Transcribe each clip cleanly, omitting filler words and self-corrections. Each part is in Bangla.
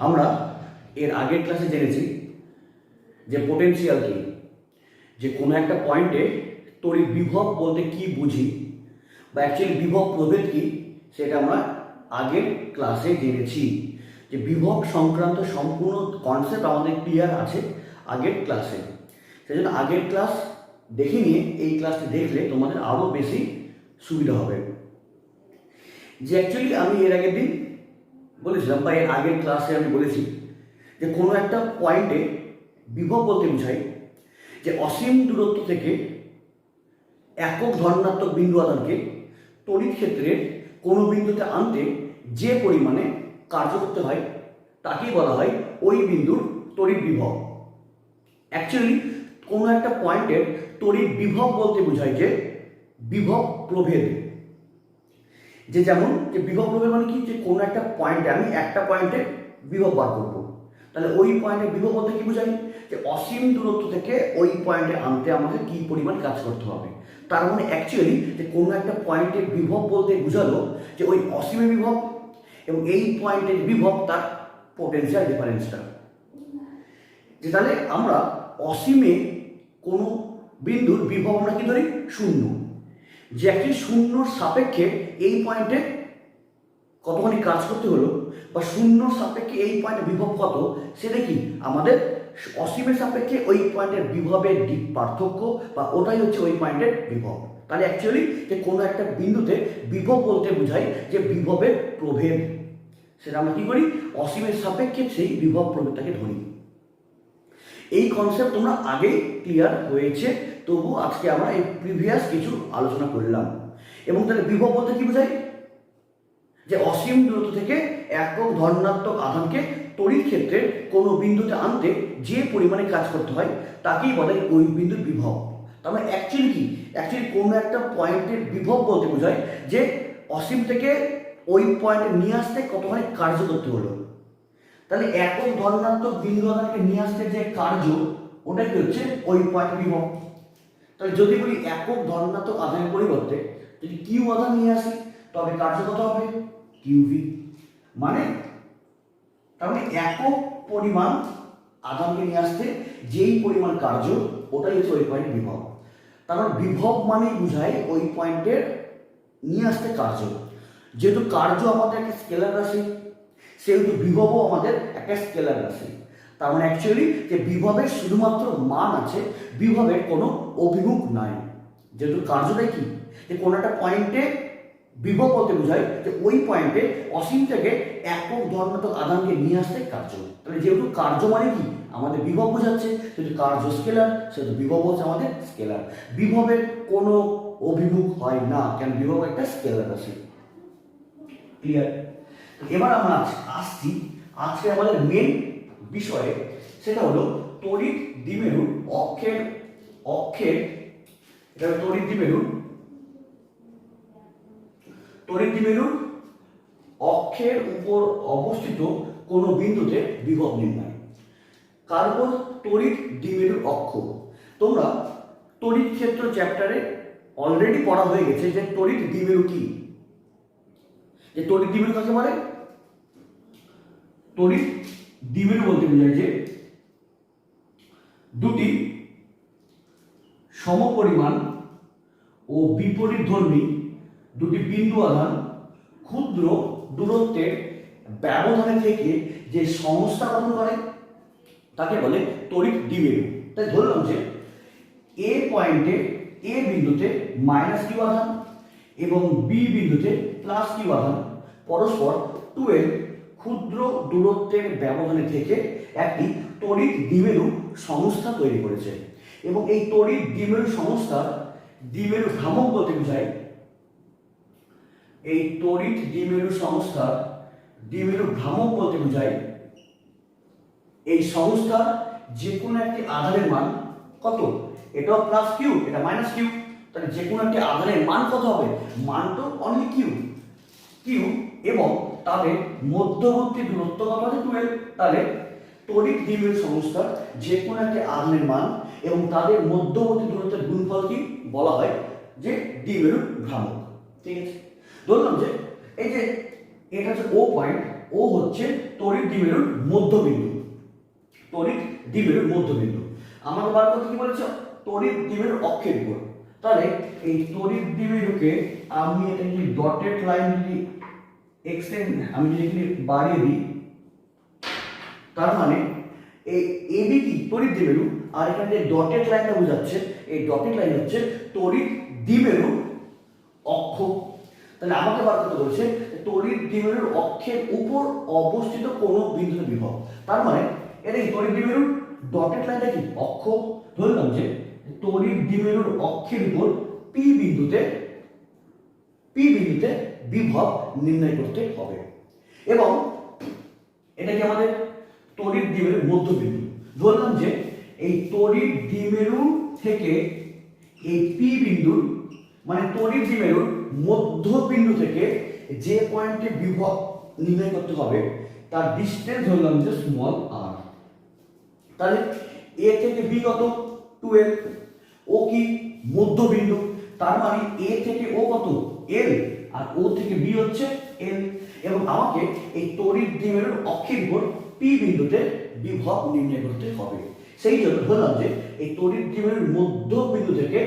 আমরা এর আগের ক্লাসে জেনেছি যে পোটেনশিয়াল কি, যে কোনো একটা পয়েন্টে তড়িৎ বিভব বলতে কি বুঝি বা অ্যাকচুয়ালি বিভব প্রভেদ কি সেটা আমরা আগের ক্লাসে জেনেছি। যে বিভব সংক্রান্ত সম্পূর্ণ কনসেপ্ট আমাদের ক্লিয়ার আছে আগের ক্লাসে। সেই জন্য আগের ক্লাস দেখে নিয়ে এই ক্লাসটি দেখলে তোমাদের আরও বেশি সুবিধা হবে। যে অ্যাকচুয়ালি আমি এর আগের দিন বলেছিলাম বা এর আগের ক্লাসে আমি বলেছি যে কোনো একটা পয়েন্টে বিভব বলতে বোঝায় যে অসীম দূরত্ব থেকে একক ধনাত্মক বিন্দু আধানকে তড়িৎ ক্ষেত্রের কোনো বিন্দুতে আনতে যে পরিমাণে কার্য করতে হয় তাকেই বলা হয় ওই বিন্দুর তড়িৎ বিভব। অ্যাকচুয়ালি কোনো একটা পয়েন্টের তড়িৎ বিভব বলতে বোঝায় যে বিভব প্রভেদ। যে যেমন যে বিভব প্রভেদ মানে কি, যে কোনো একটা পয়েন্টে আমি একটা পয়েন্টে বিভব বার করবো, তাহলে ওই পয়েন্টের বিভব বলতে কি বোঝায় যে অসীম দূরত্ব থেকে ওই পয়েন্টে আনতে আমাকে কি পরিমাণ কাজ করতে হবে। তার মানে অ্যাকচুয়ালি যে কোনো একটা পয়েন্টের বিভব বলতে বোঝালো যে ওই অসীমের বিভব এবং এই পয়েন্টের বিভব তার পোটেনশিয়াল ডিফারেন্সটা। যে তাহলে আমরা অসীমে কোনো বিন্দুর বিভব আমরা কি ধরি শূন্য, যে একটি শূন্যর সাপেক্ষে এই পয়েন্টে কতখানি কাজ করতে হলো বা শূন্যর সাপেক্ষে এই পয়েন্টের বিভব কত সেটা কি আমাদের অসীমের সাপেক্ষে ওই পয়েন্টের বিভবের পার্থক্য বা ওটাই হচ্ছে ওই পয়েন্টের বিভব। তাহলে অ্যাকচুয়ালি যে কোনো একটা বিন্দুতে বিভব বলতে বোঝায় যে বিভবের প্রভেদ, সেটা আমরা কি করি অসীমের সাপেক্ষে সেই বিভব প্রভেদটাকে ধরি। এই কনসেপ্ট তোমরা আগেই ক্লিয়ার হয়েছে, তবু আজকে আমরা এই প্রিভিয়াস কিছু আলোচনা করলাম। এবং তাহলে বিভব বলতে কি বোঝায় যে অসীম দূরত্ব থেকে একক ধনাত্মক আধানকে তড়িৎ ক্ষেত্রের কোনো বিন্দুতে আনতে যে পরিমাণে কাজ করতে হয় তাকেই বলে ওই বিন্দুর বিভব। তার মানে অ্যাকচুয়ালি কি, অ্যাকচুয়ালি কোনো একটা পয়েন্টের বিভব বলতে বোঝায় যে অসীম থেকে ওই পয়েন্টে নিয়ে আসতে কতখানি কার্য করতে হলো। তাহলে একক ধনাত্মক বিন্দু আধানকে নিয়ে আসতে যে কার্য ওটা কি হচ্ছে ওই পয়েন্ট বিভব। তাহলে যদি বলি একক ধনাত্মক আধানের পরিবর্তে যদি কিউ আধান নিয়ে আসি তবে কার্য কত হবে কিউভি। মানে তার মানে একক পরিমাণ আধানকে নিয়ে আসতে যেই পরিমাণ কার্য ওটাই হচ্ছে ওই পয়েন্ট বিভব। তার মানে বিভব মানে বোঝায় ওই পয়েন্টের নিয়ে আসতে কার্য। যেহেতু কার্য আমাদের একটা স্কেলার রাশি সেহেতু বিভবও আমাদের একটা স্কেলার রাশি। তার মানে অ্যাকচুয়ালি যে বিভবের শুধুমাত্র মান আছে, বিভবের কোনো অভিমুখ নাই। যেহেতু কার্যটাই কি, যে কোনো একটা পয়েন্টে বিভব বলতে বোঝায় যে ওই পয়েন্টে অসীম থেকে একক ধনাত্মক আধানকে নিয়ে আসতে কার্য। তাহলে যেহেতু কার্য মানে কি আমাদের বিভব বোঝাচ্ছে, যেহেতু কার্য স্কেলার সেহেতু বিভব হচ্ছে আমাদের স্কেলার। বিভবের কোনো অভিমুখ হয় না, কেন বিভব একটা স্কেলার রাশি। ক্লিয়ার? এবার আমরা আসছি আজকে আমাদের মেন বিষয়ে, সেটা হলো তড়িৎ দ্বিমেরুর অক্ষের এটা তড়িৎ দ্বিমেরুর অক্ষের উপর অবস্থিত কোনো বিন্দুতে বিভব নির্ণয়। কার উপর? তড়িৎ দ্বিমেরুর অক্ষ। তোমরা তড়িৎ ক্ষেত্র চ্যাপ্টারে অলরেডি পড়া হয়ে গেছে যে তড়িৎ দ্বিমেরু কি। যে তড়িৎ দ্বিমেরু কাকে বলে? তড়িৎ দ্বিমেরু বলতে বোঝায় যে দুটি সমপরিমাণ ও বিপরীতধর্মী দুটি বিন্দু আধান ক্ষুদ্র দূরত্বের ব্যবধানে থেকে যে সংস্থা গঠন করে তাকে বলে তড়িৎ দ্বিমেরু। তাই ধরলাম যে এ পয়েন্টে এ বিন্দুতে মাইনাস কিউ আধান এবং বি বিন্দুতে প্লাস কিউ আধান পরস্পর 12 ক্ষুদ্র দূরত্বের ব্যবধানে থেকে একটি তড়িৎ দ্বিমেরু সংস্থা তৈরি করেছে। এবং এই তড়িৎ দ্বিমেরু সংস্থার দ্বিমেরু ভ্রামক বলতে বোঝায়, এই তড়িৎ দ্বিমেরু সংস্থার দ্বিমেরু ভ্রামক বলতে বোঝায় এই সংস্থার যে কোনো একটি আধানের মান কত, এটা প্লাস কিউ এটা মাইনাস কিউ, তাহলে যে কোনো একটি আধানের মান কত হবে, মান তো অনলি কিউ এবং তাদের মধ্যবর্তী দূরত্ব কত আছে 12। তাহলে তড়িৎ দ্বিমেরু সংস্থার যে কোনো একটি আধানের মান এবং তাদের মধ্যবর্তী দূরত্বের গুণফল কি বলা হয় যে দ্বিমেরু ভ্রামক। ঠিক আছে, ধরলাম যে এই যে এটা হচ্ছে ও পয়েন্ট ও হচ্ছে তড়িৎ দ্বিমেরুর মধ্যবিন্দু। তড়িৎ দ্বিমেরুর মধ্যবিন্দু আমাকে বার করতে কি বলেছে? তড়িৎ দ্বিমেরুর অক্ষের উপর। তাহলে এই তড়িৎ দ্বিমেরুকে আমি এটা যদি ডটেড লাইন যদি এক্সটেন্ড আমি যদি এখানে বাড়িয়ে দিই, তার মানে এই এবি কি তড়িৎ দ্বিমেরু, আর এখানে যে ডটেড লাইনটা বোঝাচ্ছে এই ডটেড লাইন হচ্ছে তড়িৎ দ্বিমেরুর অক্ষ। তাহলে আমাকে বার করতে বলছে তড়িৎ দ্বিমেরুর অক্ষের উপর অবস্থিত কোন বিন্দুতে বিভব। তার মানে এটা কি তড়িৎ দ্বিমেরুর ডটেড লাইনটা কি অক্ষ। ধরলাম যে তড়িৎ দ্বিমেরুর অক্ষের উপর পি বিন্দুতে বিভব নির্ণয় করতে হবে, এবং এটা কি আমাদের তড়িৎ দ্বিমেরুর মধ্যবিন্দু। ধরলাম যে এই তড়িৎ দ্বিমেরু থেকে এই পি বিন্দুর মানে তড়িৎ দ্বিমেরুর মধ্যবিন্দু থেকে যে পয়েন্টে বিভব নির্ণয় করতে হবে তার ডিসটেন্স ধরলাম যে স্মল আর। তাহলে এ থেকে বি কত 12, ও কি মধ্যবিন্দু, তার মানে এ থেকে ও কত এল, আর ও থেকে বি হচ্ছে এল। এবং আমাকে এই তড়িৎ দ্বিমেরুর অক্ষের উপর পি বিন্দুতে বিভব নির্ণয় করতে হবে। সেই জন্য ধরলাম যে এই তড়িৎ দ্বিমেরুর মধ্যবিন্দু থেকে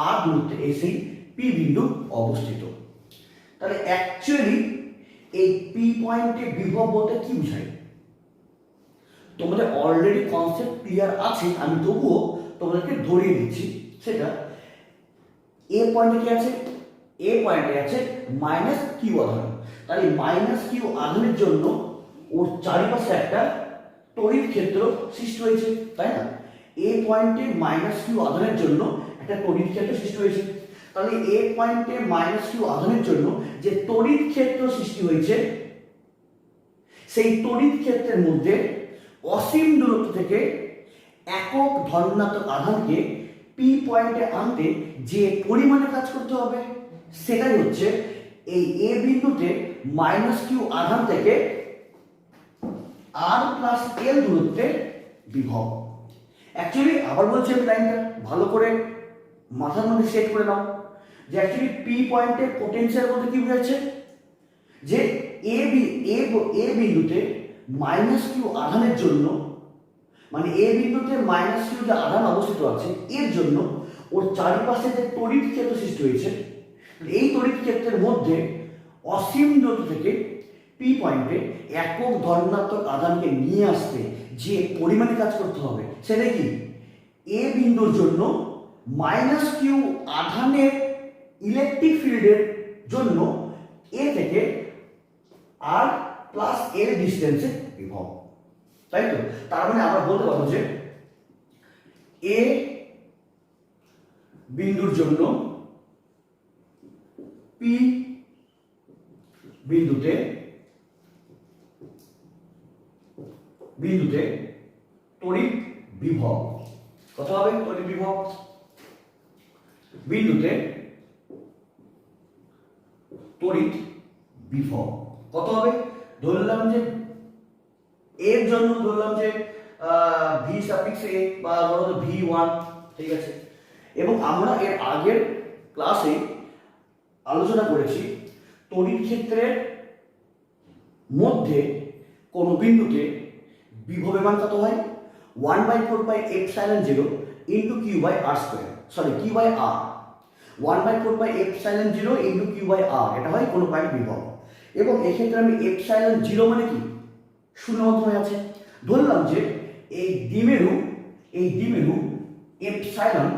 আর দূরত্বে এসেই পি বিন্দু অবস্থিত। তাহলে অ্যাকচুয়ালি এই পি পয়েন্টে বিভব বলতে কি বোঝায় তোমাদের অলরেডি কনসেপ্ট ক্লিয়ার আছে, আমি তবুও তোমাদেরকে ধরিয়ে দিচ্ছি। সেটা এ পয়েন্টে কি আছে? এ পয়েন্টে আছে মাইনাস কিউ আধান। তাহলে মাইনাস কিউ আধানের জন্য ওর চারিপাশে একটা তড়িৎ ক্ষেত্র সৃষ্টি হয়েছে, তাই না? এ পয়েন্টে মাইনাস কিউ আধানের জন্য একটা তড়িৎ ক্ষেত্র সৃষ্টি হয়েছে। তাহলে এ পয়েন্টে মাইনাস কিউ আধানের জন্য যে তড়িৎ ক্ষেত্র সৃষ্টি হয়েছে সেই তড়িৎ ক্ষেত্রের মধ্যে অসীম দূরত্ব থেকে একক ধনাত্মক আধানকে পি পয়েন্টে আনতে যে পরিমাণে কাজ করতে হবে সেটাই হচ্ছে এই এ বিন্দুতে মাইনাস কিউ আধান থেকে আর প্লাস এল দূরত্বে বিভব। অ্যাকচুয়ালি আবার বলছি আমি লাইনটা ভালো করে মাথার মধ্যে সেট করে নাও যে অ্যাকচুয়ালি পি পয়েন্টে পোটেনশিয়াল বলতে কি বোঝাচ্ছে যে এ বিন্দুতে মাইনাস কিউ আধানের জন্য মানে এ বিন্দুতে মাইনাস কিউ যে আধান অবস্থিত আছে এর জন্য ওর চারিপাশে যে তড়িৎ ক্ষেত্র সৃষ্টি হয়েছে এই তড়িৎ ক্ষেত্রের মধ্যে অসীম দূরত্ব থেকে পি পয়েন্টে একক ধনাত্মক আধানকে নিয়ে আসতে যে পরিমাণে কাজ করতে হবে সেটা কি এ বিন্দুর জন্য মাইনাস কিউ আধানের ইলেকট্রিক ফিল্ডের জন্য এ থেকে আর প্লাস এল ডিস্টেন্সে বিভব, তাই তো? তার মানে আমরা বলতে পারবো যে এ বিন্দুর জন্য পি বিন্দুতে তড়িৎ বিভব কত হবে? তড়িৎ বিভব বিন্দুতে তড়িৎ বিভব কত হবে? ধরলাম যে এর জন্য ধরলাম যে ভি সাফিক্স এ বা ধরো V1, ঠিক আছে? এবং আমরা এর আগের ক্লাসে আলোচনা করেছি তড়িৎ ক্ষেত্রের মধ্যে কোন বিন্দুতে বিভবের মান কত হয়? 1/4πε0 into Q by R square, sorry Q by R, 1/4πε0 into Q by R, এটা হয় কোনো পয়েন্ট বিভব। এবং এক্ষেত্রে আমি এপসাইলন 0 মানে কি শূন্য মাধ্যমে আছে। ধরলাম যে এই দ্বিমেরু এপসাইলন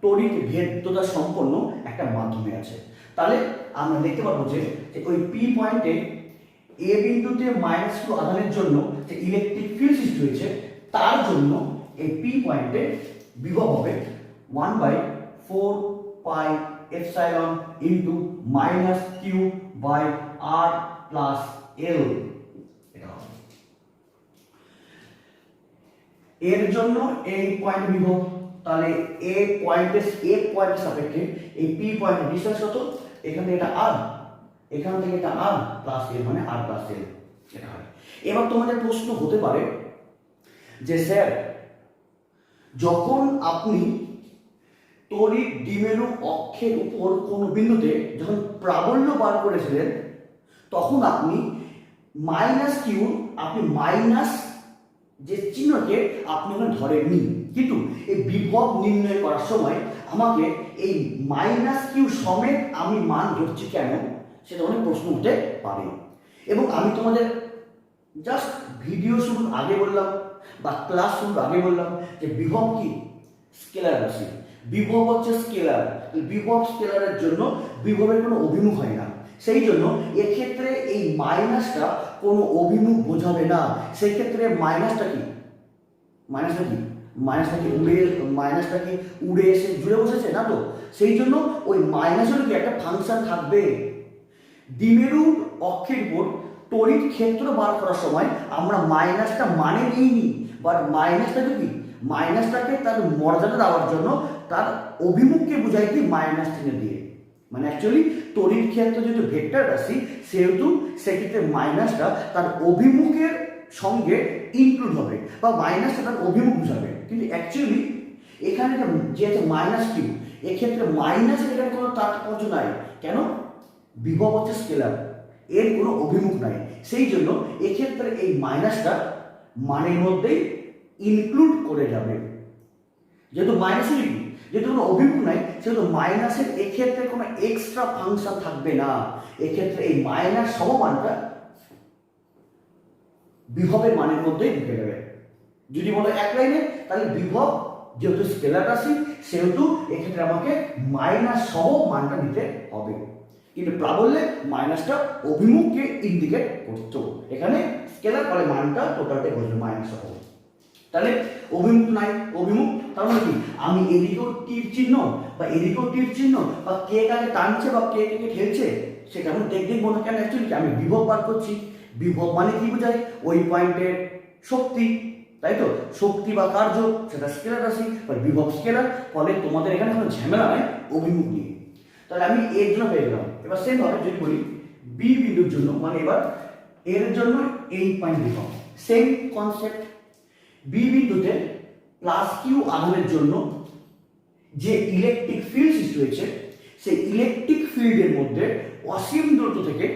তড়িৎ ভেদ্যতা সম্পন্ন একটা মাধ্যমে আছে। তাহলে আমরা দেখতে পাবো যে ওই পি পয়েন্টে এ বিন্দুতে মাইনাস কিউ আধানের জন্য যে ইলেকট্রিক ফিল্ড সৃষ্টি হয়েছে তার জন্য এই পি পয়েন্টে বিভব হবে 1/4πε into minus Q by R plus L. এর জন্য এই পয়েন্ট বিভব। তাহলে এ পয়েন্টের সাপেক্ষে এই পি পয়েন্টের ডিসটেন্স কত? এখানে এটা আর, এখান থেকে এটা আর প্লাস এল, মানে আর প্লাস এল এটা হয়। এবার তোমাদের প্রশ্ন হতে পারে যে স্যার যখন আপনি তড়িৎ দ্বিমেরু অক্ষের উপর কোন বিন্দুতে যখন প্রাবল্য বার করেছিলেন তখন আপনি মাইনাস কিউ আপনি মাইনাস যে চিহ্নকে আপনি ওখানে ধরেননি, কিন্তু এই বিভব নির্ণয় করার সময় আমাকে এই মাইনাস কিউ সমেত আমি মান ধরছি কেন, সেটা অনেক প্রশ্ন হতে পারে। এবং আমি তোমাদের জাস্ট ভিডিও শুরুর আগে বললাম বা ক্লাস শুরুর আগে বললাম যে বিভব কি স্কেলার রাশি, বিভব হচ্ছে স্কেলার, বিভব স্কেলারের জন্য বিভবের কোনো অভিমুখ হয় না, সেই জন্য এক্ষেত্রে এই মাইনাসটা কোনো অভিমুখ বোঝাবে না। সেই ক্ষেত্রে মাইনাসটা কি উড়ে এসে জুড়ে বসেছে না, তো সেই জন্য ওই মাইনাসের কি একটা ফাংশন থাকবে। দ্বিমেরু অক্ষের উপর তড়িৎ ক্ষেত্র বার করার সময় আমরা মাইনাসটা মানে নিইনি, বাট মাইনাসটাকে কি মাইনাসটাকে তার মর্যাদা দেওয়ার জন্য তার অভিমুখকে বোঝাই কি মাইনাস চিহ্ন দিয়ে। মানে অ্যাকচুয়ালি তড়িৎ ক্ষেত্র যেহেতু ভেক্টর রাশি, সেহেতু সেক্ষেত্রে মাইনাসটা তার অভিমুখের সঙ্গে ইনক্লুড হবে বা মাইনাসটা তার অভিমুখ বোঝাবে। কিন্তু অ্যাকচুয়ালি এখানে যে আছে মাইনাস কিউ, এক্ষেত্রে মাইনাসের এখানে কোনো তাৎপর্য নাই। কেন? বিভব হচ্ছে স্কেলার, এর কোনো অভিমুখ নাই, সেই জন্য এক্ষেত্রে এই মাইনাসটা মানের মধ্যেই ইনক্লুড করে যাবে। যেহেতু মাইনাসের যেহেতু কোনো অভিমুখ নাই, সেহেতু মাইনাসের এক্ষেত্রে কোনো এক্সট্রা ফাংশন থাকবে না। এক্ষেত্রে এই মাইনাস সমমানটা বিভবের মানের মধ্যেই ঢুকে যাবে। যদি বলো এক লাইনে, তাহলে বিভব যেহেতু স্কেলার রাশি, সেহেতু এক্ষেত্রে আমাকে মাইনাস সহ মানটা নিতে হবে। কিন্তু প্রাবল্যে মাইনাসটা অভিমুখকে ইন্ডিকেট করতো, এখানে স্কেলার ফলে মানটা টোটালটাই বসবে মাইনাস সহ। তাহলে অভিমুখ নাই, অভিমুখ তার মানে কি আমি এদিকেও তীর চিহ্ন বা এদিকেও তীর চিহ্ন বা কে কাকে টানছে বা কে কে ঠেলছে সেটা আমি দেখবো না। কেন? অ্যাকচুয়ালি আমি বিভব বার করছি। বিভব মানে কি বোঝায়? ওই পয়েন্টের শক্তি, তাই তো? শক্তি বা কার্য সেটা স্কেলার রাশি বা বিভব স্কেলার, ফলে তোমাদের এখানে কোনো ঝামেলা নাই অভিমুখ নিয়ে। তাহলে আমি এর জন্য পেয়ে গেলাম। এবার সেম ভাবে যদি বলি বি বিন্দুর জন্য, মানে এবার এর জন্য এই পয়েন্ট বিভব, সেম কনসেপ্ট। বি বিন্দুতে প্লাস কিউ আধানের জন্য যে ইলেকট্রিক ফিল্ড সৃষ্টি হয়েছে, সেই ইলেকট্রিক ফিল্ডের মধ্যে অসীম দূরত্ব থেকে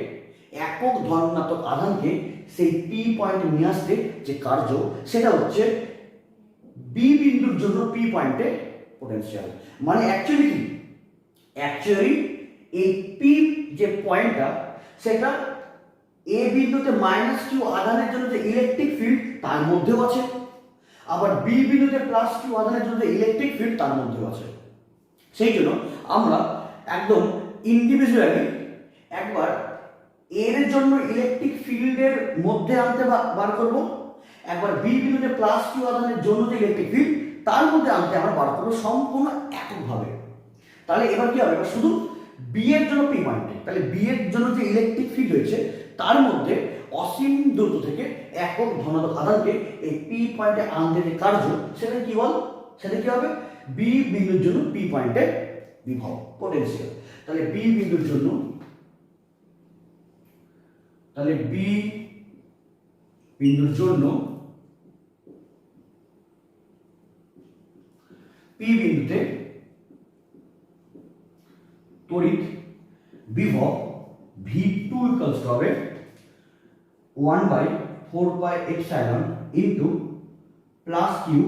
একক ধনাত্মক আধানকে সেই পি পয়েন্টে নিয়ে আসতে যে কার্য, সেটা হচ্ছে বি বিন্দুর জন্য পি পয়েন্টে পোটেনশিয়াল। মানে অ্যাকচুয়ালি কি, অ্যাকচুয়ালি এই পি যে পয়েন্টটা, সেটা এ বিন্দুতে মাইনাস কিউ আধানের জন্য যে ইলেকট্রিক ফিল্ড তার মধ্যেও আছে, আবার বি বিন্দুতে প্লাস কিউ আধানের জন্য যে ইলেকট্রিক ফিল্ড তার মধ্যেও আছে। সেই জন্য আমরা একদম ইন্ডিভিজুয়ালি একবার এর জন্য ইলেকট্রিক ফিল্ডের মধ্যে আনতে বার করব, একবার বি বিন্দুতে প্লাস কিউ আধানের জন্য যে ইলেকট্রিক ফিল্ড তার মধ্যে আনতে আমরা বার করবো সম্পূর্ণ এককভাবে। তাহলে এবার কি হবে? এবার শুধু বি এর জন্য পি পয়েন্টে, তাহলে বি এর জন্য যে ইলেকট্রিক ফিল্ড হয়েছে তার মধ্যে অসীম দূরত্ব থেকে একক ধনাত্মক আধানকে এই পি পয়েন্টে আনতে যে কার্য, সেটা কি বল? সেটা কি হবে? বি বিন্দুর জন্য পি পয়েন্টে বিভব পোটেনশিয়াল। তাহলে বি বিন্দুর জন্য, তাহলে বি বিন্দুর জন্য পি বিন্দুতে তড়িৎ বিভব V2 ইকুয়ালস হবে 1/4πε into plus Q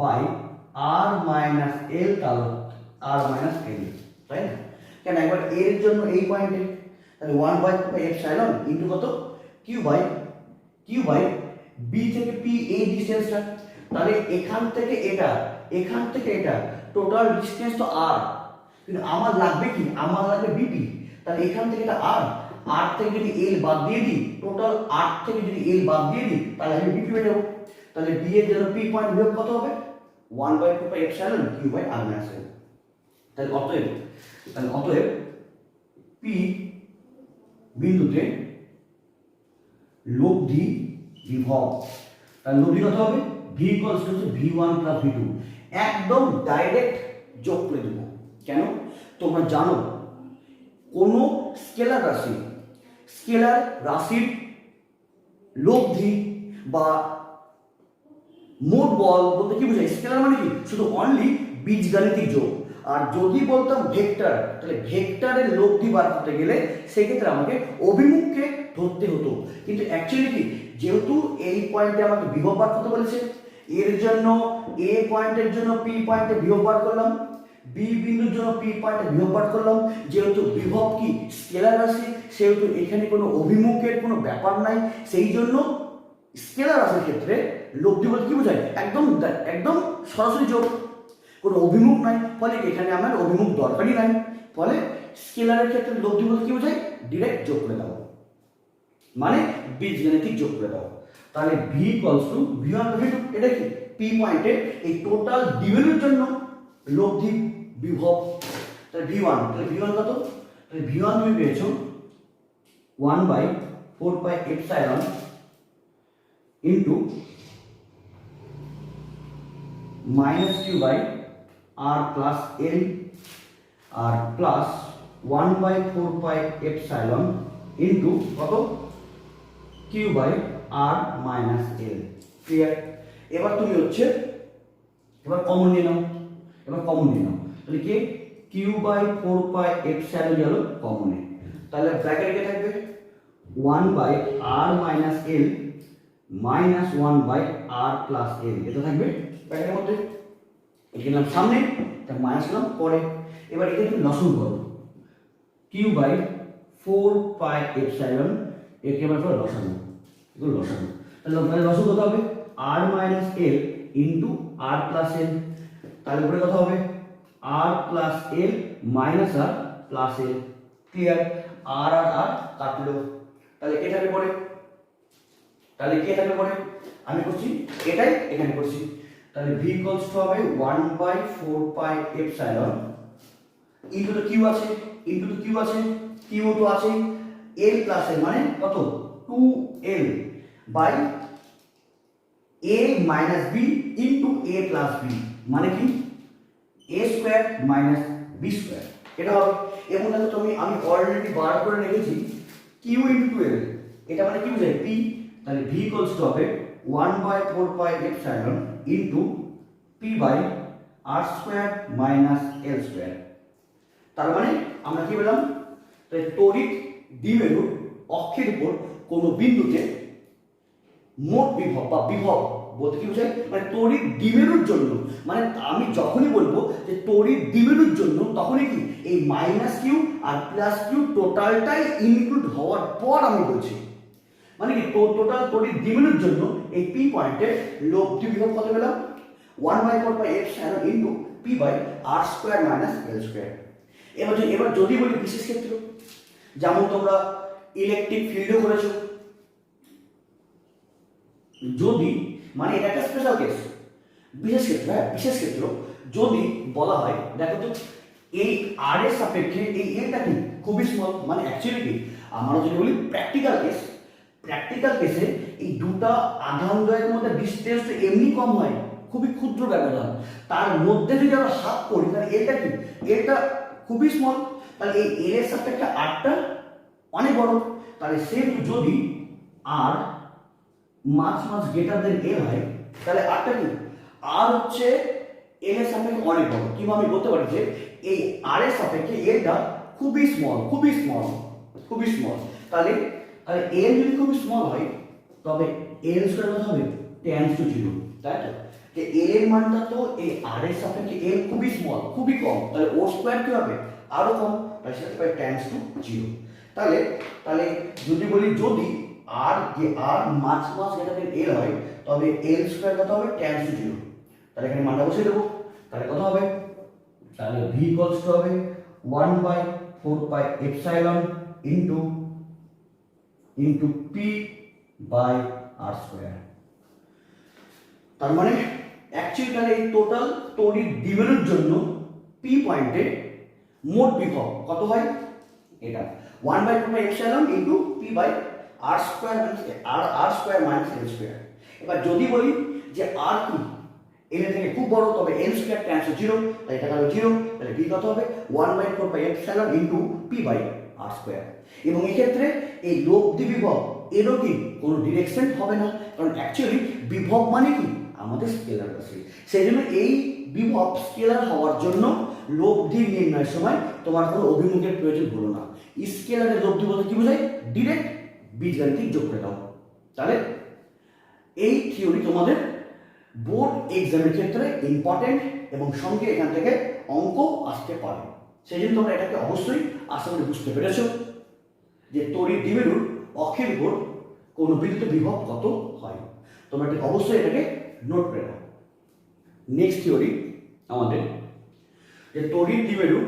by r minus L r minus L, তাই না? কেন? একবার এর জন্য এই পয়েন্টে, তাহলে 1/4πε ইনটু কত? কিউ বাই বি থেকে পি এই ডিসটেন্সটা, তাহলে এখান থেকে এটা টোটাল ডিসটেন্স তো r, কিন্তু আমার লাগবে কি? আমার লাগবে বিপি। তাহলে এখান থেকে এটা r থেকে যদি এল বাদ দিয়ে দিই, টোটাল r থেকে যদি এল বাদ দিয়ে দিই, তাহলে আমি বিপি পেয়ে যাবো। তাহলে বি এর জন্য পি পয়েন্ট বিয়োগ কত হবে? 1/4πε কিউ বাই r মাইনাস এল। তাহলে অতএব পি বিন্দুতে লব্ধি বিভব, তাহলে লব্ধি কত হবে? V equals to v1 plus v2, একদম ডাইরেক্ট যোগ করে দেবো। কেন? তোমরা জানো কোন স্কেলার রাশির লব্ধি বা মোট বল বলতে কি বোঝায়? স্কেলার মানে কি? শুধু অনলি বীজগাণিতিক যোগ। আর যদি বলতাম ভেক্টর, তাহলে ভেক্টরের লব্ধি বার করতে গেলে সেক্ষেত্রে আমাকে অভিমুখকে ধরতে হতো। কিন্তু অ্যাকচুয়ালি কি, যেহেতু এই পয়েন্টে আমাকে বিভব বার করতে বলেছে, এর জন্য এ পয়েন্টের জন্য পি পয়েন্টে বিভব বার করলাম, বি বিন্দুর জন্য পি পয়েন্টে বিভব বার করলাম। যেহেতু বিভব কি স্কেলার রাশি, সেহেতু এখানে কোনো অভিমুখের কোনো ব্যাপার নাই, সেই জন্য স্কেলার রাশির ক্ষেত্রে লব্ধি বলতে কি বোঝায়, একদম একদম সরাসরি যোগ, কোনো অভিমুখ নাই, ফলে এখানে আমার অভিমুখ দরকারই নাই। ফলে স্কেলারের ক্ষেত্রে লব্ধি বলতে কি বোঝায়, ডিরেক্ট যোগ করে দাও, মানে বীজগাণিতিক যোগ করে দাও। তাহলে ভি ইকুয়ালস টু ভি1 ভি2, এটা কি পি পয়েন্টে এই টোটাল দ্বিমেরুর জন্য লব্ধি বিভব। তাহলে ভি1, তাহলে ভি1 কত, তাহলে ভি1 তুমি পেয়েছো 1/4 pi epsilon into minus Q by R plus L R plus 1/4 pi epsilon into কত, Q by R minus L. Clear? এবার তুমি হচ্ছে এবার কমন নিয়ে নাও, তাহলে কি কিউ বাই 4 পাই এপসাইলন গেল কমনে, তাহলে ব্র্যাকেটে কি থাকবে 1/r minus L minus 1/r plus L, এটা থাকবে ব্র্যাকেটের মধ্যে। এখানে নাম সামনে, এটা মাইনাস নাম পরে। এবার এটা তুমি লসাগু করো, কিউ বাই 4 পাই এপসাইলন, একেবারে পরে লসাগু, এগুলো লসাগু। তাহলে লসাগু কত হবে, r মাইনাস এল ইন্টু আর প্লাস এল, তাহলে উপরে কত হবে r প্লাস এল মাইনাস আর প্লাস এল। ক্লিয়ার? আর আর আর কাটলো, তাহলে কে থাকবে পরে, আমি করছি এটাই এখানে করছি। তাহলে ভি ইকুয়ালস টু হবে 1/4 পাই এপসাইলন ইনটু তো কিউ আছে, কিউ তো আছে, এল প্লাস এল মানে কত 2l by a minus B into a plus B, মানে কি a square minus B square, এটা হবে। এবং দেখো আমি অলরেডি বার করে রেখেছি কিউ ইনটু এল, এটা মানে কি বোঝায় পি। তাহলে ভি ইকুয়ালস টু হবে 1/4 pi epsilon into P by R square minus L square. তার মানে আমরা কি পেলাম, তাই তড়িৎ দ্বিমেরুর অক্ষের উপর কোনো বিন্দুতে মোট বিভব বা বিভব বলতে কি বোঝায়, মানে তড়িৎ দ্বিমেরুর জন্য, মানে আমি যখনই বলবো যে তড়িৎ দ্বিমেরুর জন্য, তখনই কি এই minus Q R plus Q টোটালটাই ইনক্লুড হওয়ার পর আমি বলছি, মানে কি টোটাল তড়িৎ দ্বিমেরুর জন্য এই পি পয়েন্টে লব্ধি বিভব কত পেলাম 1/4 pi epsilon into P by R square minus L square. এবার যদি বলি বিশেষ ক্ষেত্র, যেমন তোমরা ইলেকট্রিক ফিল্ডও করেছো, যদি মানে এটা একটা স্পেশাল কেস, বিশেষ ক্ষেত্র যদি বলা হয়, দেখো তো এই আর এর সাপেক্ষে এই এলটা কি খুবই স্মল, মানে অ্যাকচুয়ালি কি আমরা যদি বলি প্র্যাকটিক্যাল কেসে এই দুটা আধানদ্বয়ের মধ্যে ডিসটেন্স এমনি কম হয়, খুবই ক্ষুদ্র ব্যবধান, তার মধ্যে যদি আমরা হাফ করি তাহলে এটা কি, এটা খুবই স্মল, তাহলে এই এল এর সাপেক্ষে আরটা অনেক বড়। তাহলে সেম যদি আর মাছ গ্রেটার দেন এল হয়, তাহলে আরটা কি, আর হচ্ছে এল এর সাপেক্ষে অনেক বড়। কিংবা আমি বলতে পারি যে এই আর এর সাপেক্ষে এলটা খুবই স্মল, তাহলে এল যদি খুবই স্মল হয় তবে এল স্কয়ার কত হবে টেন্ডস টু 0, তাই তো? যে এল এর মানটা তো এই আর এর সাপেক্ষে এল খুবই স্মল, খুবই কম, তাহলে ও স্কয়ার কি হবে আরো কম, তাহলে সেটা পাই টেন্ডস টু 0। তাহলে যদি বলি যদি আর মাছ যেটা এল হয়, তবে এল স্কয়ার কত হবে টেন্ডস টু 0, তাহলে এখানে মানটা বসিয়ে দেবো, তাহলে কত হবে, তাহলে ভি ইকুয়ালস টু হবে 1/4 pi epsilon into P by R square. তার মানে অ্যাকচুয়ালি তাহলে এই টোটাল তড়িৎ দ্বিমেরুর জন্য পি পয়েন্টে মোট বিভব কত হয়, এটা 1/4 pi epsilon into P by R square minus L square. এবার যদি বলি যে আর কি এল থেকে খুব বড়, তবে এল স্কয়ার টেন্ডস টু 0, তাই এটা হলো 0, তাহলে ভি কত হবে 1/4 pi epsilon into P by R square. এবং এই ক্ষেত্রে এই লব্ধি বিভব এরও কি কোনো ডিরেকশন হবে না, কারণ অ্যাকচুয়ালি বিভব মানে কি আমাদের স্কেলার রাশি, সেই জন্য এই বিভব স্কেলার হওয়ার জন্য লব্ধি নির্ণয়ের সময় তোমার কোনো অভিমুখের প্রয়োজন হলো না। স্কেলারের লব্ধি বলতে কি বোঝায়, ডিরেক্ট বীজগাণিতিক যোগ করে দাও। তাহলে এই থিওরি তোমাদের বোর্ড এক্সামের ক্ষেত্রে ইম্পর্টেন্ট এবং সঙ্গে এখান থেকে অঙ্ক আসতে পারে। সেই জন্য তোমরা এটাকে অবশ্যই আশা করি বুঝতে পেরেছ যে তড়িৎ দ্বিমেরুর অক্ষের উপর কোনো বিদ্যুৎ বিভব কত হয়। তোমরা অবশ্যই এটাকে নোট করে নাও। নেক্সট থিওরি আমাদের যে তড়িৎ দ্বিমেরুর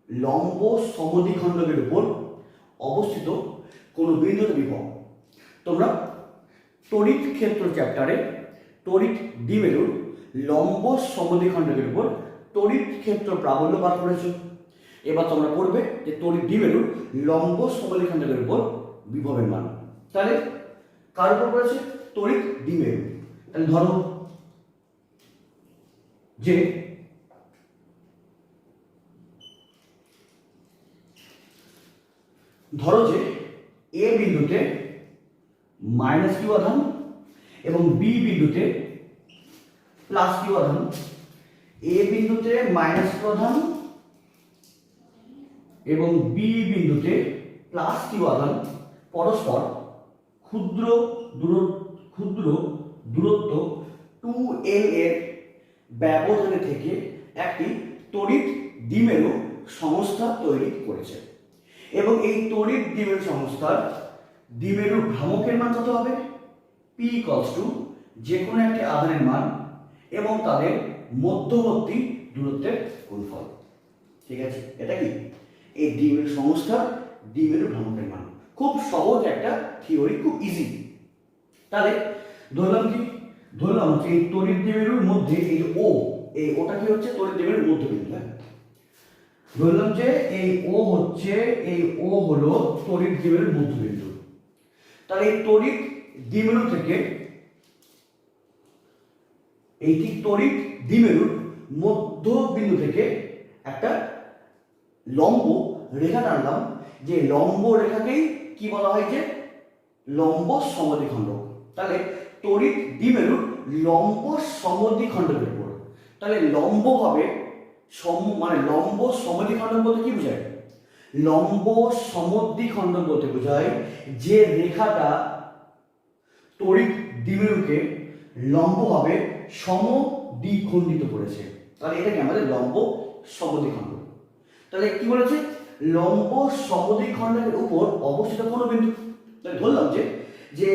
লম্ব সমদ্বিখণ্ডকের উপর অবস্থিত কোনো বিন্দুতে বিভব। তোমরা তড়িৎ ক্ষেত্র চ্যাপ্টারে তড়িৎ দ্বিমেরুর লম্ব সমদ্বিখণ্ডকের উপর তড়িৎ ক্ষেত্র প্রাবল্য বার করেছ। এবার তোমরা পড়বে যে তড়িৎ দ্বিমেরুর লম্ব সমদ্বিখণ্ডকের উপর বিভবের মান। তাহলে কার উপর করেছে? তড়িৎ দ্বিমেরু। তাহলে ধরো যে এ বিন্দুতে মাইনাস কিউ আধান এবং বি বিন্দুতে প্লাস কিউ আধান, এ বিন্দুতে মাইনাস কিউ আধান এবং বি বিন্দুতে প্লাস কিউ আধান পরস্পর ক্ষুদ্র দূরত্ব 2l এর ব্যবধানে থেকে একটি তড়িৎ দ্বিমেরু সংস্থা তৈরি করেছে। এবং এই তড়িৎ দ্বিমেরু সংস্থার দ্বিমেরুর ভ্রামকের মান কত হবে? P = যে কোনো একটি আধানের মান এবং তাদের মধ্যবর্তী দূরত্বের গুণফল। ঠিক আছে, এটা কি এই দ্বিমেরু সংস্থার দ্বিমেরু ভ্রামকের মান। খুব সহজ একটা থিওরি, খুব ইজি। তাহলে ধরলাম যে এই তড়িৎ দ্বিমেরুর মধ্যে এই ও, এই ওটা কি হচ্ছে? তড়িৎ দ্বিমেরুর মধ্যবিন্দু। ধরলাম যে এই ও হলো তড়িৎ দ্বিমেরুর মধ্যবিন্দু। তাহলে এই তড়িৎ দ্বিমেরু থেকে এই ঠিক তড়িৎ দ্বিমেরুর মধ্যবিন্দু থেকে একটা লম্ব রেখা টানলাম, যে লম্ব রেখাকেই কি বলা হয়? যে লম্ব সমদ্বিখণ্ডক। তাহলে তড়িৎ দ্বিমেরুর লম্ব সমদ্বিখণ্ডকের উপর, তাহলে লম্ব হবে মানে লম্ব সমদ্বিখণ্ডক বলতে কি বোঝায়? লম্ব সমদ্বিখণ্ডক বলতে বোঝায় যে রেখাটা তড়িৎ দ্বিমেরুকে লম্বভাবে সমদ্বিখণ্ডিত করেছে। তাহলে এটাকে আমাদের লম্ব সমদ্বিখণ্ডক। তাহলে কি বলেছে? লম্ব সমদ্বিখণ্ডকের উপর অবস্থিত কোনো বিন্দু। তাহলে ধরলাম যে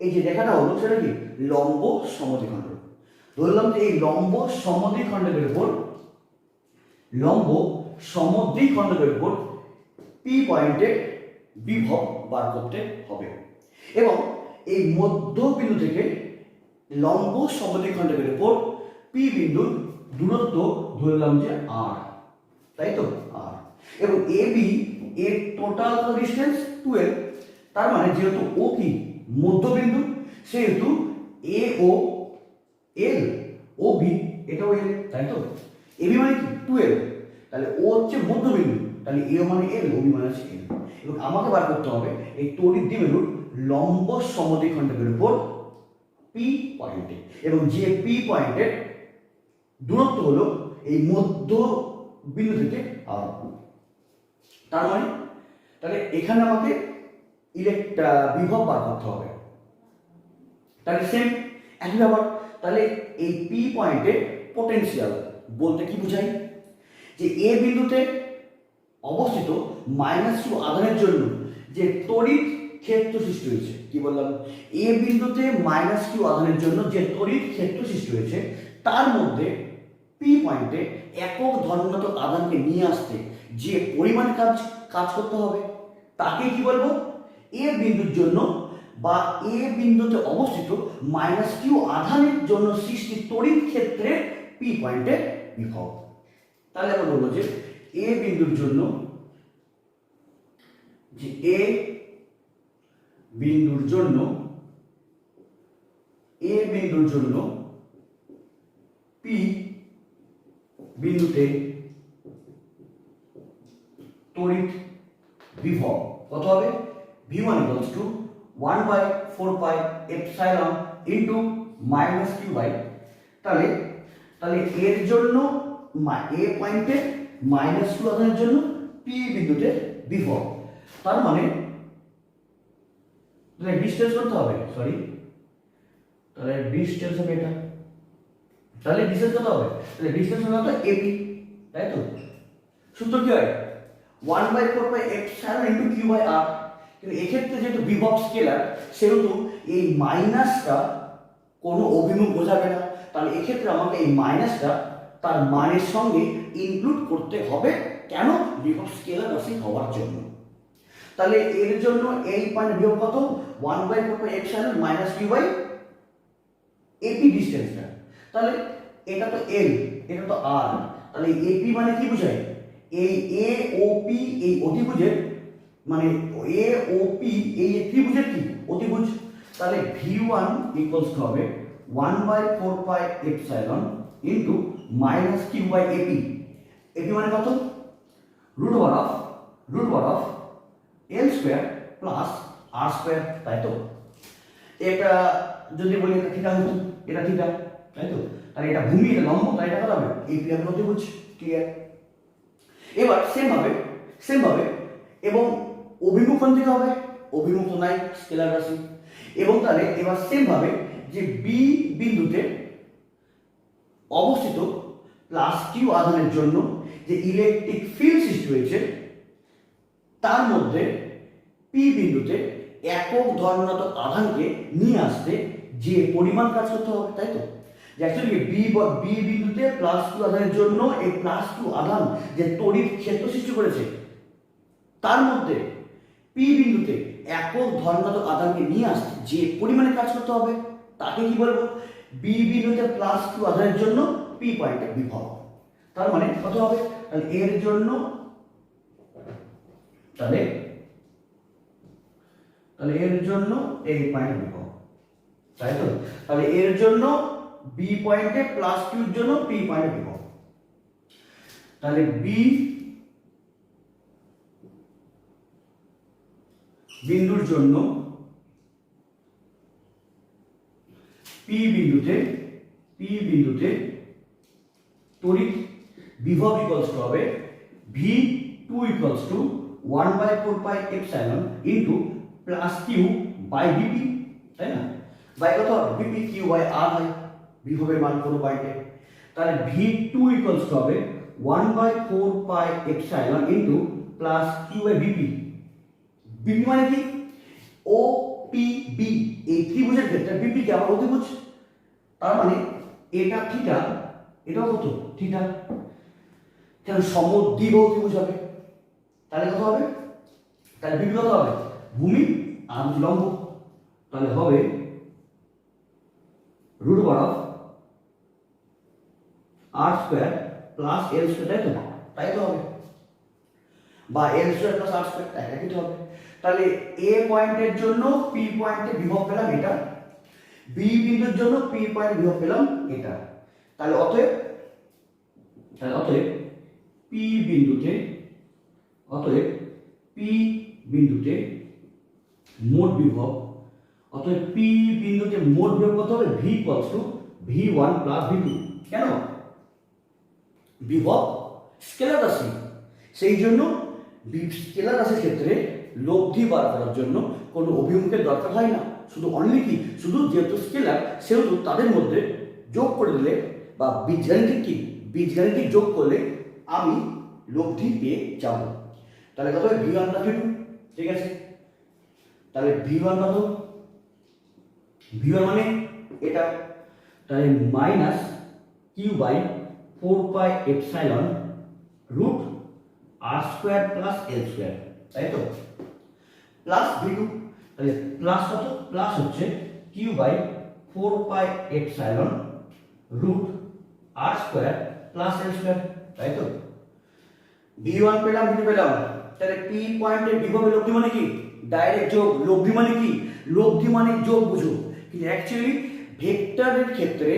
এই যে রেখাটা হলো সেটা কি? লম্ব সমদ্বিখণ্ডক। ধরলাম যে এই লম্ব সমদ্বিখণ্ডকের উপর P পয়েন্টে বিভব বার করতে হবে এবং এই মধ্যবিন্দু থেকে লম্ব সমদ্বিখণ্ডকের উপর P বিন্দুর দূরত্ব ধরলাম যে r, তাই তো r, এবং AB এর টোটাল ডিসটেন্স 12। তার মানে যেহেতু ও কি মধ্যবিন্দু, সেহেতু AO L, OB এটাও L, তাই তো। AB মানে কি 12, তাহলে ও হচ্ছে মধ্যবিন্দু, তাহলে এ মানে L, OB মানে হচ্ছে L। এবং আমাকে বার করতে হবে এই তড়িৎ দ্বিমেরুর লম্ব সমদ্বিখণ্ডকের উপর P পয়েন্টে, এবং যে P পয়েন্টের দূরত্ব হলো এই মধ্য বিন্দু থেকে r। তার মানে তাহলে এখানে আমাকে বিভব বার করতে হবে। তাহলে সেম একই ব্যাপার। তাহলে এই P পয়েন্টে পটেনশিয়াল বলতে কি বোঝায়? যে এ বিন্দুতে অবস্থিত -q আধানের জন্য যে তড়িৎ ক্ষেত্র সৃষ্টি হয়েছে, কি বললাম? এ বিন্দুতে -q আধানের জন্য যে তড়িৎ ক্ষেত্র সৃষ্টি হয়েছে, তার মধ্যে P পয়েন্টে একক ধর্মঘাতক আধানকে নিয়ে আসতে যে পরিমাণ কাজ করতে হবে তাকে কি বলবো? এ বিন্দুর জন্য বা এ বিন্দুতে অবস্থিত -q আধানের জন্য সৃষ্টি তড়িৎ ক্ষেত্রের P পয়েন্টে বিভব। তাহলে আমরা বলবো যে এ বিন্দুর জন্য P বিন্দুতে তড়িৎ বিভব কত হবে? V1 = 1/4πε into -q/। তাহলে এর জন্য এ পয়েন্টে -q আধানের জন্য P বিন্দুতে বিভব। তার মানে তাহলে ডিসটেন্স করতে হবে, সরি, তাহলে ডিসটেন্স হবে এটা, তাহলে ডিসটেন্স কত হবে, তাহলে ডিসটেন্স হবে এপি, তাই তো। সূত্র কি হয় 1/4 ইনটু কিউ বাই আর। কিন্তু এক্ষেত্রে যেহেতু বিভব স্কেলার সেহেতু এই মাইনাসটা কোনো অভিমুখ বোঝাবে না, তাহলে এক্ষেত্রে আমাকে এই মাইনাসটা তার মানের সঙ্গে ইনক্লুড করতে হবে। কেন? বিভব স্কেলার রাশি হওয়ার জন্য। তাহলে এর জন্য এই পয়েন্ট বিভব কত 1/4 মাইনাস কিউ বাই এপি ডিসটেন্সটা। তাহলে এটা তো এল, এটা তো আর, তাহলে এপি মানে কি বোঝায়, এই এ ও পি এই অতিভুজের মানে এ ও পি এই ত্রিভুজের কি অতিভুজ। তাহলে v1 ইকুয়ালস টু হবে 1/4 pi epsilon into minus Q by AP. AP মানে কত, root over of L square plus R square, তাই তো। এটা যদি বলি এটা থিটা হতো, এটা থিটা, তাই তো। তাহলে এটা ভূমি, এটা লম্ব, তাই এটা কত হবে, এপি হবে অতিভুজ, ক্লিয়ার। এবার সেম ভাবে এবং অভিমুখ কোন দিকে হবে, অভিমুখ তো নাই, স্কেলার রাশি। এবং তাহলে এবার সেম ভাবে যে বি বিন্দুতে অবস্থিত প্লাস কিউ আধানের জন্য যে ইলেকট্রিক ফিল্ড সৃষ্টি হয়েছে তার মধ্যে পি বিন্দুতে একক ধর্মনাত্মক আধানকে নিয়ে আসতে যে পরিমাণ কাজ করতে হবে, তাই তো। যে অ্যাকচুয়ালি বি বিন্দুতে প্লাস কিউ আধানের জন্য এই প্লাস কিউ আধান যে তড়িৎ ক্ষেত্র সৃষ্টি করেছে তার মধ্যে পি বিন্দুতে একক ধর্মনাত্মক আধানকে নিয়ে আসতে যে পরিমাণে কাজ করতে হবে তাকে কি বলবো, বি বিন্দুতে প্লাস কিউ আধানের জন্য পি পয়েন্টের বিভব। তার মানে কত হবে, তাহলে এর জন্য তাহলে এর জন্য এই পয়েন্ট বিভব, তাই তো। তাহলে এর জন্য বি পয়েন্টে প্লাস কিউর জন্য পি পয়েন্টে বিভব। তাহলে বি বিন্দুর জন্য পি বিন্দুতে তড়িৎ বিভব ইকুয়ালস টু হবে v2 equals to 1/4 pi epsilon into plus Q by BP, তাই না। বাই কত হবে, বিপি কিউ বাই আর হয় বিভবের মান কোনো পয়েন্টে। তাহলে v2 ইকুয়ালস টু হবে 1/4 pi epsilon into plus Q by BP. BP মানে কি, ও পি বি এই ত্রিভুজের ক্ষেত্রে বিপি কে আবার অতিভুজ, তার মানে এটা থিটা, এটাও কত থিটা, কেন সমদ্বিবাহু ত্রিভুজ হবে। তাহলে কত হবে, তাহলে বিপি কত হবে, ভূমি আর লম্ব, তাহলে হবে root over of R square plus L square, তাই তো হবে, বা L square plus R square একই তো হবে। তাহলে এ পয়েন্টের জন্য পি পয়েন্টে বিভব পেলাম এটা, বি বিন্দুর জন্য পি পয়েন্টে বিভব পেলাম এটা। তাহলে অতএব পি বিন্দুতে মোট বিভব, অতএব পি বিন্দুতে মোট বিভব কত হবে, V equals to v1 plus v2। কেন, বিভব স্কেলার রাশি, সেই জন্য স্কেলার রাশির ক্ষেত্রে লব্ধি বার করার জন্য কোনো অভিমুখের দরকার হয় না, শুধু অনলি কি, শুধু যেহেতু স্কেলার সেহেতু তাদের মধ্যে যোগ করে দিলে বা বীজগাণিতিক যোগ করলে আমি লব্ধি পেয়ে যাব। তাহলে কত হবে, v1 প্লাস v2, ঠিক আছে। তাহলে v1 কত, v1 মানে এটা, তাহলে minus Q by 4 pi epsilon root R square plus L square, তাই তো, প্লাস v2। তাহলে প্লাস কত, প্লাস হচ্ছে Q by 4 pi epsilon root R square plus L square, তাই তো। v1 পেলাম, v2 পেলাম, তাহলে পি পয়েন্টের বিভবের লব্ধি মানে কি, ডাইরেক্ট যোগ। লব্ধি মানে কি, লব্ধি মানে যোগ বুঝো, কিন্তু অ্যাকচুয়ালি ভেক্টরের ক্ষেত্রে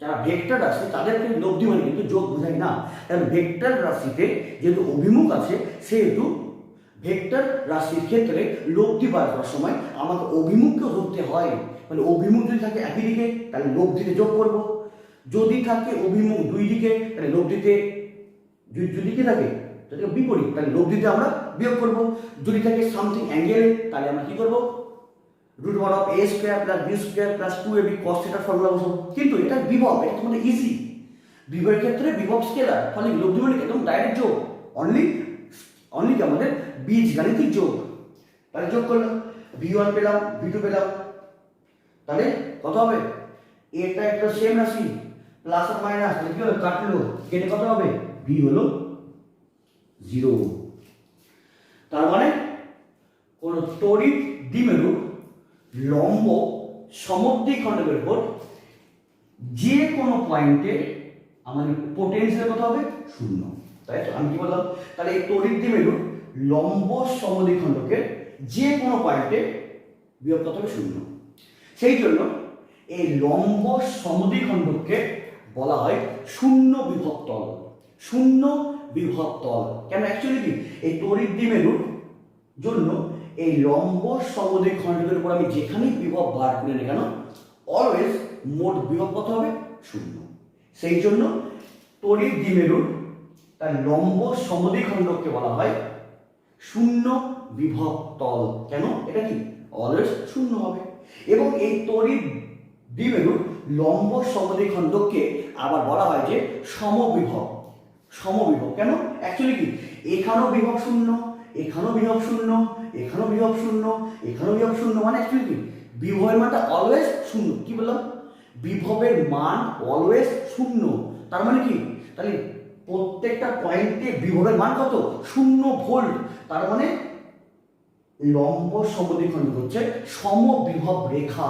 যারা ভেক্টর রাশি তাদেরকে লব্ধি মানে কিন্তু যোগ বোঝায় না। কারণ ভেক্টর রাশিতে যেহেতু অভিমুখ আছে সেহেতু ভেক্টর রাশির ক্ষেত্রে লব্ধি বার করার সময় আমাকে অভিমুখকে ধরতে হয়। মানে অভিমুখ যদি থাকে একই দিকে তাহলে লব্ধিতে যোগ করব, যদি থাকে অভিমুখ দুই দিকে তাহলে লব্ধিতে দুদিকে থাকে, যদি বিপরীত তাহলে লব্ধিতে আমরা বিয়োগ করব, যদি থাকে সামথিং অ্যাঙ্গেলে তাহলে আমরা কি করব, root over of a square plus b square plus 2ab cos থিটার ফর্মুলা বসাবো। কিন্তু এটা বিভব, এটা তোমাদের ইজি। বিভবের ক্ষেত্রে বিভব স্কেলার, ফলে লব্ধিমূলক একদম ডাইরেক্ট যোগ, অনলি কি আমাদের বীজগাণিতিক যোগ। তাহলে যোগ করলাম, v1 পেলাম, v2 পেলাম, তাহলে কত হবে? এটা একটা সেম রাশি, প্লাস আর মাইনাস, তাহলে কি হলো? কাটলো, কেটে কত হবে? v হলো 0। তার মানে কোন তড়িৎ দ্বিমেরু লম্ব সমদ্বিখণ্ডকের উপর যে কোনো পয়েন্টে আমাদের পোটেনশিয়াল কত হবে? 0। তাই তো আমি কি বললাম? তাহলে এই তড়িৎ দ্বিমেরু লম্ব সমদ্বিখণ্ডকের যে কোনো পয়েন্টে বিভব কত হবে? 0। সেই জন্য এই লম্ব সমদ্বিখণ্ডককে বলা হয় শূন্য বিভব তল। শূন্য বিভব তল কেন? অ্যাকচুয়ালি কি এই তড়িৎ দ্বিমেরুর জন্য এই লম্ব সমদ্বিখণ্ডকের উপর আমি যেখানেই বিভব বার করি না কেন, অলওয়েজ মোট বিভব কত হবে? 0। সেই জন্য তড়িৎ দ্বিমেরুর তার লম্ব সমদ্বিখণ্ডককে বলা হয় শূন্য বিভব তল। কেন? এটা কি অলওয়েজ 0 হবে। এবং এই তড়িৎ দ্বিমেরুর লম্ব সমদ্বিখণ্ডককে আবার বলা হয় যে সমবিভব। সমবিভব কেন? অ্যাকচুয়ালি কি এখানেও বিভব 0, এখানেও বিভব 0, এখানেও বিভব 0, এখানেও বিভব 0, মানে অ্যাকচুয়ালি কি বিভবের মানটা অলওয়েজ 0। কি বললাম? বিভবের মান অলওয়েজ 0। তার মানে কি? তাহলে প্রত্যেকটা পয়েন্টে বিভবের মান কত? 0 ভোল্ট। তার মানে লম্ব সমদ্বিখণ্ডক হচ্ছে সমবিভব রেখা।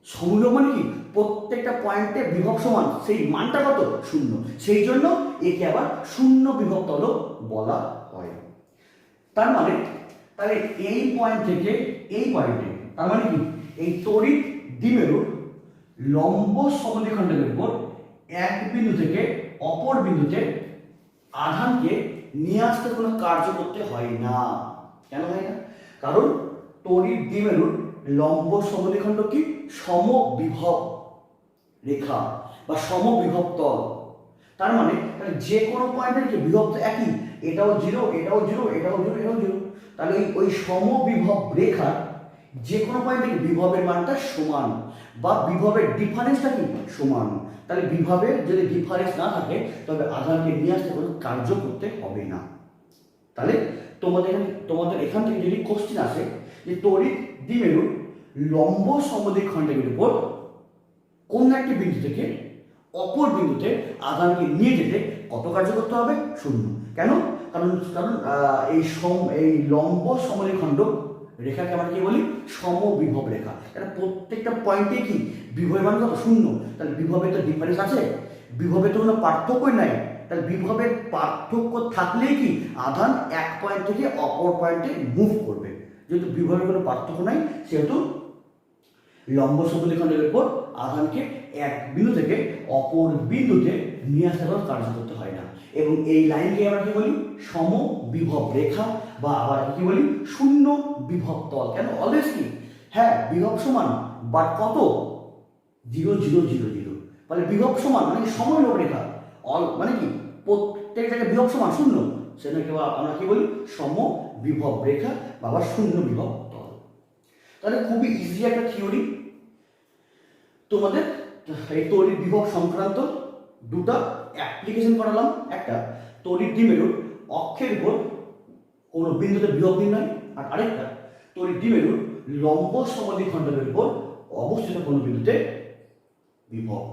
সমবিভব মানে কি প্রত্যেকটা পয়েন্টে বিভব সমান, সেই মানটা কত? 0। সেই জন্য একে আবার শূন্য বিভব তল বলা হয়। তার মানে তাহলে এই পয়েন্ট থেকে এই পয়েন্টে, তার মানে কি এই তড়িৎ দ্বিমেরুর লম্ব সমদ্বিখণ্ডকের উপর এক বিন্দু থেকে অপর বিন্দুতে আধানকে নিয়ে আসতে কোনো কার্য করতে হয় না। কেন হয় না? কারণ তড়িৎ দ্বিমেরুর লম্ব সমদ্বিখণ্ডক কি সমবিভব রেখা বা সমবিভব তল। তার মানে যে কোনো পয়েন্টের কি বিভব তো একই, এটাও 0, এটাও 0, এটাও 0, এটাও 0। তাহলে ওই সমবিভব রেখা যে কোনো পয়েন্টে বিভবের মানটা সমান বা বিভবের ডিফারেন্সটা কি সমান। তাহলে বিভবের যদি ডিফারেন্স না থাকে তবে আধানকে নিয়ে আসতে কোনো কার্য করতে হবে না। তাহলে তোমাদের এখান থেকে যদি কোশ্চেন আসে যে তড়িৎ দ্বিমেরুর লম্ব সমদ্বিখণ্ডকের উপর কোন একটি বিন্দু থেকে অপর বিন্দুতে আধানকে নিয়ে যেতে কত কার্য করতে হবে? 0। কেন? কারণ এই লম্ব সমদ্বিখণ্ডক রেখাকে আমরা কি বলি? সমবিভব রেখা। কারণ প্রত্যেকটা পয়েন্টে কি বিভবের মান কত? 0। তাহলে বিভবের তো ডিফারেন্স আছে, বিভবের তো কোনো পার্থক্যই নাই। তাহলে বিভবের পার্থক্য থাকলেই কি আধান এক পয়েন্ট থেকে অপর পয়েন্টে মুভ করবে। যেহেতু বিভবের কোনো পার্থক্য নাই, সেহেতু লম্ব সমদ্বিখণ্ডকের উপর আধানকে এক বিন্দু থেকে অপর বিন্দুতে নিয়ে আসতে কোনো কার্য করতে হয় না। এবং এই লাইনকে আমরা কি বলি? সমবিভব রেখা বা আবার কি বলি? শূন্য বিভব তল। কেন? অলওয়েজ কি হ্যাঁ বিভব সমান, বাট কত? 0, 0, 0, 0। ফলে বিভব সমান মানে সমবিভব রেখা, মানে কি প্রত্যেক জায়গায় বিভব সমান 0, সেটাকে আমরা কি বলি? সমবিভব রেখা বা আবার শূন্য বিভব তল। তাহলে খুবই ইজি একটা থিওরি। তোমাদের এই তড়িৎ বিভব সংক্রান্ত দুটা অ্যাপ্লিকেশন করালাম। একটা তড়িৎ দ্বিমেরুর অক্ষের উপর কোনো বিন্দুতে বিভব নির্ণয়, আর আরেকটা তড়িৎ দ্বিমেরুর লম্ব সমদ্বিখণ্ডকের উপর অবস্থিত কোনো বিন্দুতে বিভব।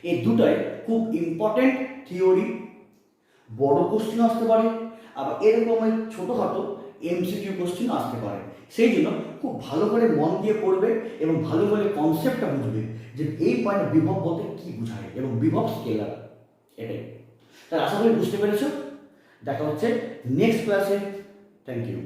এই দুটাই খুব ইম্পর্টেন্ট থিওরি। বড় কোশ্চেন আসতে পারে, আবার এরকম ছোটোখাটো এমসিকিউ কোশ্চেন আসতে পারে। সেই জন্য খুব ভালো করে মন দিয়ে পড়বে এবং ভালো করে কনসেপ্টটা বুঝবে যে এই পয়েন্ট বিভব বলতে কি বোঝায় এবং বিভব স্কেলার। এটাই। তাহলে আশা করি বুঝতে পেরেছো। দেখা হচ্ছে নেক্সট ক্লাসে। Thank you.